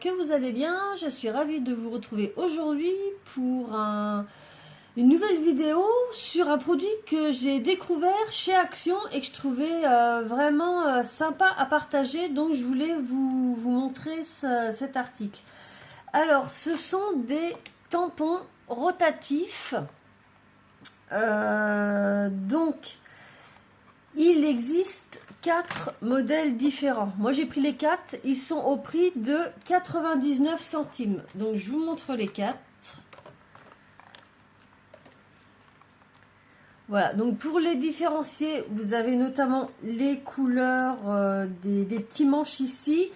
que vous allez bien. Je suis ravie de vous retrouver aujourd'hui pour une nouvelle vidéo sur un produit que j'ai découvert chez Action et que je trouvais vraiment sympa à partager. Donc je voulais vous montrer cet article. Alors ce sont des tampons rotatifs. Donc il existe 4 modèles différents. Moi j'ai pris les 4, ils sont au prix de 99 centimes. Donc je vous montre les 4. Voilà, donc pour les différencier, vous avez notamment les couleurs des petits manches ici,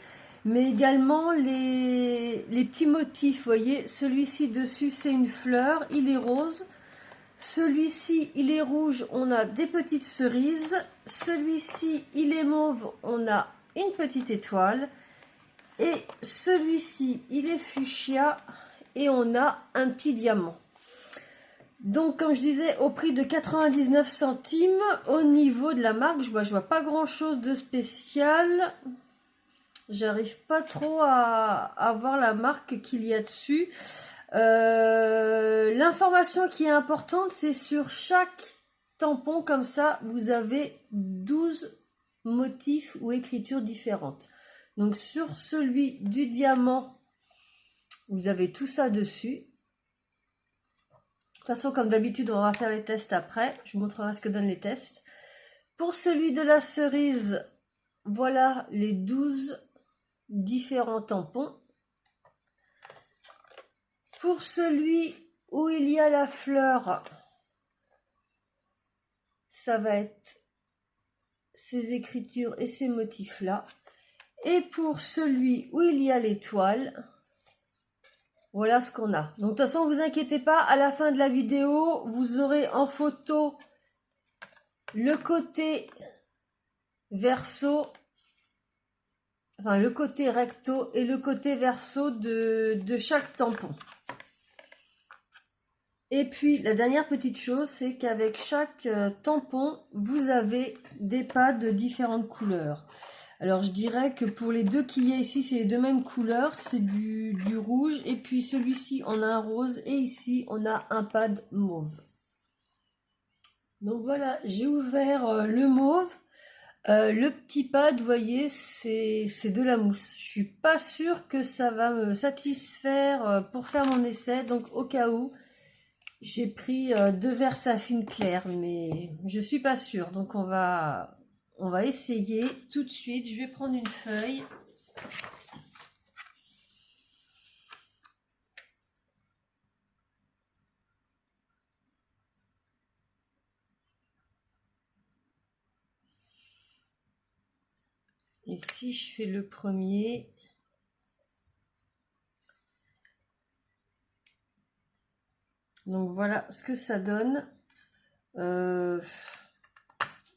mais également les petits motifs. Vous voyez, celui-ci dessus c'est une fleur, il est rose. Celui-ci, il est rouge, on a des petites cerises. Celui-ci, il est mauve, on a une petite étoile. Et celui-ci, il est fuchsia et on a un petit diamant. Donc, comme je disais, au prix de 99 centimes, au niveau de la marque, je vois pas grand-chose de spécial. J'arrive pas trop à voir la marque qu'il y a dessus. L'information qui est importante, c'est sur chaque tampon comme ça, vous avez 12 motifs ou écritures différentes. Donc sur celui du diamant, vous avez tout ça dessus. De toute façon, comme d'habitude, on va faire les tests après. Je vous montrerai ce que donnent les tests. Pour celui de la cerise, voilà les 12 différents tampons. Pour celui où il y a la fleur, ça va être ces écritures et ces motifs-là. Et pour celui où il y a l'étoile, voilà ce qu'on a. Donc de toute façon, vous inquiétez pas, à la fin de la vidéo, vous aurez en photo le côté verso, enfin le côté recto et le côté verso de chaque tampon. Et puis, la dernière petite chose, c'est qu'avec chaque tampon, vous avez des pads de différentes couleurs. Alors, je dirais que pour les deux qu'il y a ici, c'est les deux mêmes couleurs. C'est du rouge. Et puis, celui-ci, on a un rose. Et ici, on a un pad mauve. Donc, voilà, j'ai ouvert le mauve. Le petit pad, vous voyez, c'est de la mousse. Je suis pas sûre que ça va me satisfaire pour faire mon essai. Donc, au cas où... J'ai pris 2 Versafine clair, mais je suis pas sûre. Donc on va essayer tout de suite. Je vais prendre une feuille. Et si je fais le premier... Donc voilà ce que ça donne. Je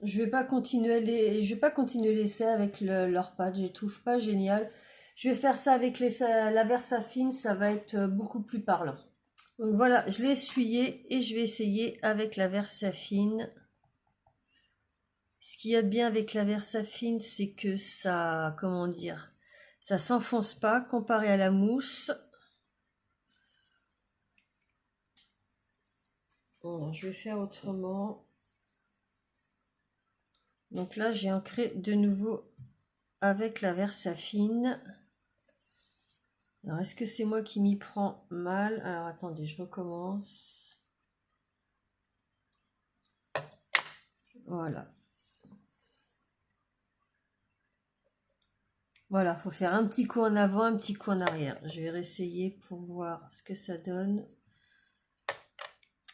vais pas continuer l'essai avec leur pad. Je les trouve pas génial. Je vais faire ça avec la Versafine, ça va être beaucoup plus parlant. Donc voilà, je l'ai essuyé et je vais essayer avec la Versafine. Ce qu'il y a de bien avec la Versafine, c'est que ça, comment dire, ça s'enfonce pas comparé à la mousse. Bon, je vais faire autrement. Donc là, j'ai ancré de nouveau avec la Versafine. Alors, est-ce que c'est moi qui m'y prends mal? Alors, attendez, je recommence. Voilà. Voilà, faut faire un petit coup en avant, un petit coup en arrière. Je vais réessayer pour voir ce que ça donne.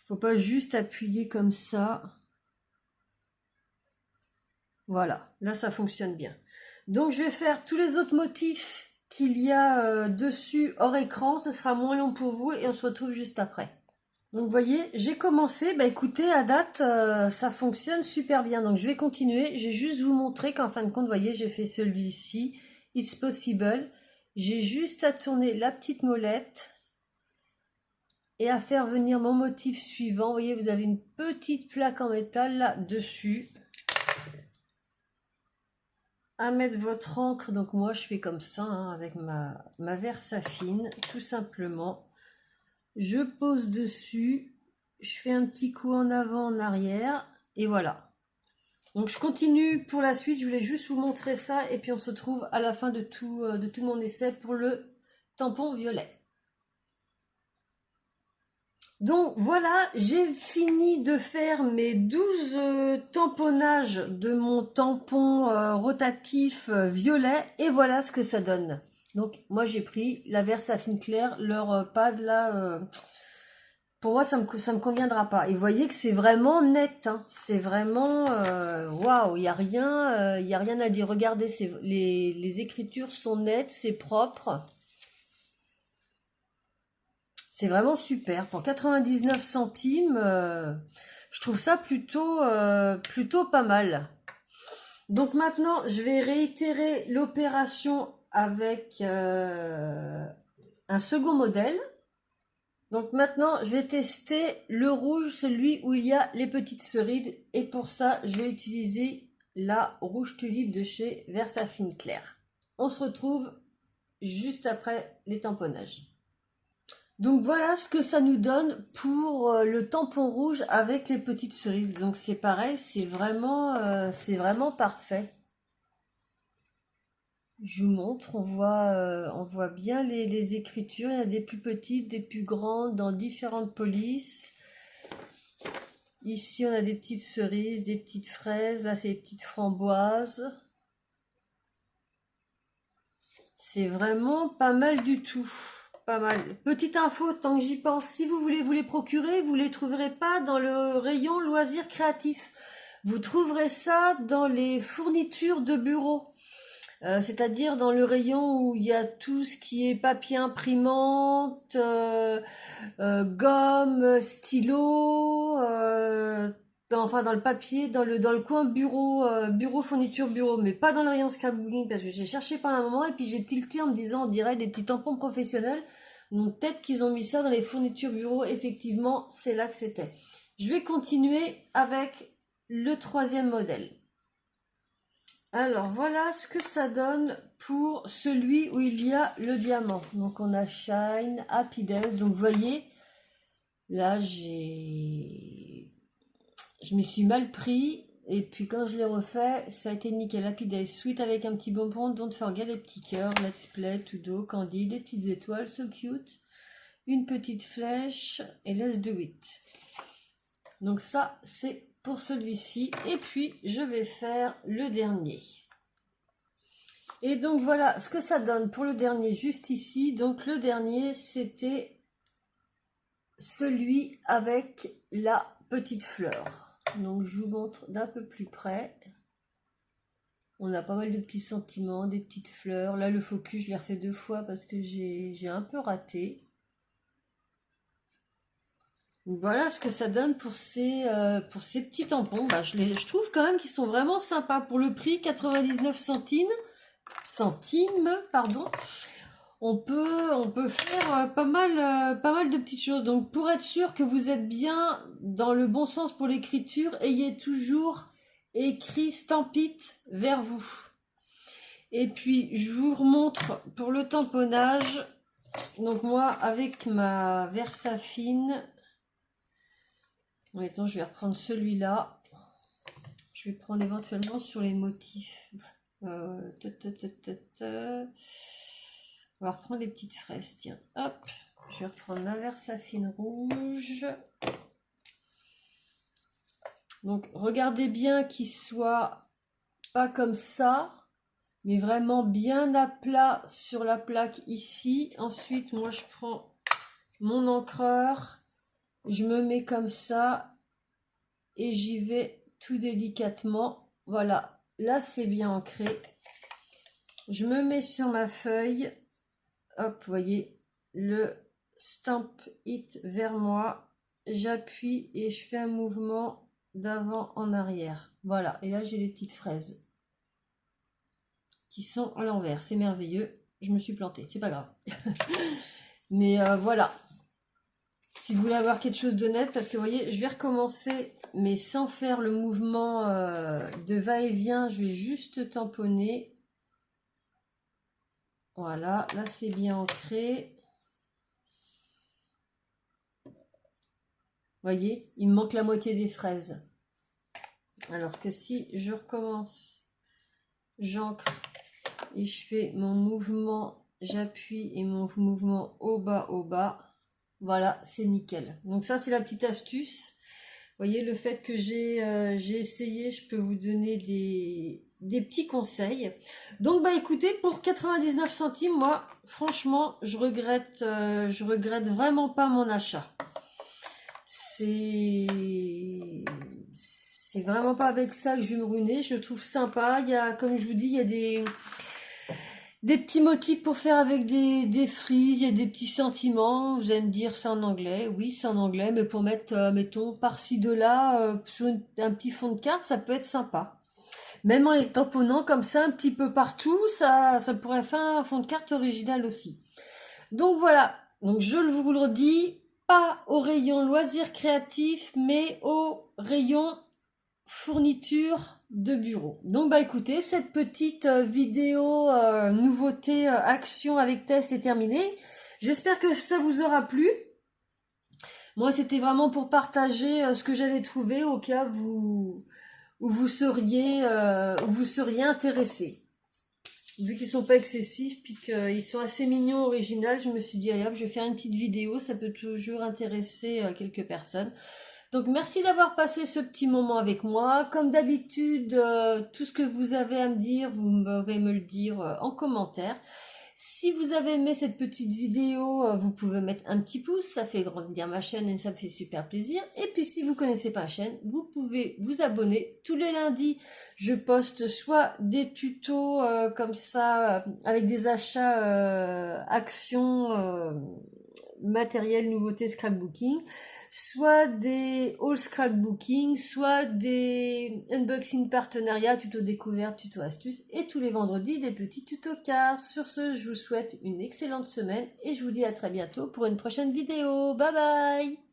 Faut pas juste appuyer comme ça. Voilà, là ça fonctionne bien. Donc je vais faire tous les autres motifs qu'il y a dessus hors écran. Ce sera moins long pour vous et on se retrouve juste après. Donc vous voyez, j'ai commencé. Bah écoutez, à date, ça fonctionne super bien. Donc je vais continuer. Je vais juste vous montrer qu'en fin de compte, vous voyez, j'ai fait celui-ci. It's possible. J'ai juste à tourner la petite molette et à faire venir mon motif suivant. Vous voyez, vous avez une petite plaque en métal là dessus. à mettre votre encre. Donc moi je fais comme ça, hein, avec ma Versafine, tout simplement. Je pose dessus, je fais un petit coup en avant, en arrière, et voilà. Donc je continue pour la suite, je voulais juste vous montrer ça, et puis on se retrouve à la fin de tout mon essai pour le tampon violet. Donc voilà, j'ai fini de faire mes 12 tamponnages de mon tampon rotatif violet, et voilà ce que ça donne. Donc moi j'ai pris la Versafine claire, leur pad là, pour moi ça me conviendra pas. Et vous voyez que c'est vraiment net, hein. C'est vraiment waouh, il n'y a rien à dire. Regardez, les écritures sont nettes, c'est propre. C'est vraiment super. Pour 99 centimes, je trouve ça plutôt pas mal. Donc maintenant, je vais réitérer l'opération avec un second modèle. Donc maintenant, je vais tester le rouge, celui où il y a les petites cerises. Et pour ça, je vais utiliser la rouge tulipe de chez Versafine Claire. On se retrouve juste après les tamponnages. Donc voilà ce que ça nous donne pour le tampon rouge avec les petites cerises. Donc c'est pareil, c'est vraiment parfait. Je vous montre, on voit bien les écritures. Il y a des plus petites, des plus grandes, dans différentes polices. Ici on a des petites cerises, des petites fraises. Là c'est des petites framboises. C'est vraiment pas mal du tout. Pas mal. Petite info, tant que j'y pense, si vous voulez vous les procurer, vous les trouverez pas dans le rayon loisirs créatifs. Vous trouverez ça dans les fournitures de bureau. C'est-à-dire dans le rayon où il y a tout ce qui est papier imprimante, gomme, stylo, enfin dans le papier, dans le coin bureau, bureau, fourniture, bureau, mais pas dans le rayon scrapbooking parce que j'ai cherché pendant un moment et puis j'ai tilté en me disant on dirait des petits tampons professionnels. Donc peut-être qu'ils ont mis ça dans les fournitures bureau, effectivement c'est là que c'était. Je vais continuer avec le troisième modèle. Alors voilà ce que ça donne pour celui où il y a le diamant. Donc on a Shine, Happy Days. Donc vous voyez, là je m'y suis mal pris. Et puis quand je l'ai refait, ça a été nickel. Happy Days, sweet avec un petit bonbon, don't forget les petits cœurs, let's play, Tudo, Candy, des petites étoiles, so cute. Une petite flèche et let's do it. Donc ça c'est pour celui-ci. Et puis je vais faire le dernier. Et donc voilà ce que ça donne pour le dernier juste ici. Donc le dernier c'était celui avec la petite fleur. Donc je vous montre d'un peu plus près. On a pas mal de petits sentiments, des petites fleurs. Là le focus je l'ai refait 2 fois parce que j'ai un peu raté. Donc voilà ce que ça donne pour ces petits tampons. Bah, je trouve quand même qu'ils sont vraiment sympas. Pour le prix, 99 centimes, pardon. On peut faire pas mal de petites choses. Donc pour être sûr que vous êtes bien dans le bon sens pour l'écriture, ayez toujours écrit Stampit vers vous. Et puis je vous remontre pour le tamponnage. Donc moi avec ma Versafine. Maintenant, je vais reprendre celui-là. Je vais prendre éventuellement sur les motifs. On va reprendre les petites fraises. Tiens, hop. Je vais reprendre ma Versafine rouge. Donc, regardez bien qu'il soit pas comme ça, mais vraiment bien à plat sur la plaque ici. Ensuite, moi, je prends mon encreur. Je me mets comme ça et j'y vais tout délicatement. Voilà, là c'est bien ancré. Je me mets sur ma feuille. Hop, vous voyez, le Stamp It vers moi. J'appuie et je fais un mouvement d'avant en arrière. Voilà, et là j'ai les petites fraises qui sont à l'envers. C'est merveilleux. Je me suis plantée, c'est pas grave. Mais voilà. Si vous voulez avoir quelque chose de net, parce que vous voyez, je vais recommencer mais sans faire le mouvement de va-et-vient. Je vais juste tamponner. Voilà, là c'est bien ancré. Voyez, il me manque la moitié des fraises. Alors que si je recommence, j'ancre et je fais mon mouvement, j'appuie et mon mouvement au bas, voilà, c'est nickel. Donc ça c'est la petite astuce. Vous voyez, le fait que j'ai essayé, je peux vous donner des petits conseils. Donc bah écoutez, pour 99 centimes, moi franchement je regrette vraiment pas mon achat. C'est vraiment pas avec ça que je vais me ruiner. Je trouve sympa. Il y a, comme je vous dis, il y a des petits motifs pour faire avec des frises, il y a des petits sentiments. Vous allez me dire c'est en anglais. Oui, c'est en anglais, mais pour mettre, mettons, par-ci, de là, sur un petit fond de carte, ça peut être sympa. Même en les tamponnant comme ça un petit peu partout, ça pourrait faire un fond de carte original aussi. Donc voilà, donc je vous le redis, pas au rayon loisirs créatifs, mais au rayon fourniture de bureau. Donc bah écoutez, cette petite vidéo nouveauté action avec test est terminée. J'espère que ça vous aura plu. Moi c'était vraiment pour partager ce que j'avais trouvé au cas où vous seriez intéressé. Vu qu'ils sont pas excessifs, puis qu'ils sont assez mignons, originaux, je me suis dit allez hop, je vais faire une petite vidéo, ça peut toujours intéresser quelques personnes. Donc merci d'avoir passé ce petit moment avec moi. Comme d'habitude, tout ce que vous avez à me dire, vous pouvez me le dire en commentaire. Si vous avez aimé cette petite vidéo, vous pouvez mettre un petit pouce, ça fait grandir ma chaîne et ça me fait super plaisir. Et puis si vous connaissez pas la chaîne, vous pouvez vous abonner. Tous les lundis, je poste soit des tutos comme ça, avec des achats, actions, matériel, nouveautés, scrapbooking, soit des haul scrapbooking, soit des unboxing partenariats, tuto découverte, tuto astuces, et tous les vendredis des petits tutos cars. Sur ce, je vous souhaite une excellente semaine et je vous dis à très bientôt pour une prochaine vidéo. Bye bye!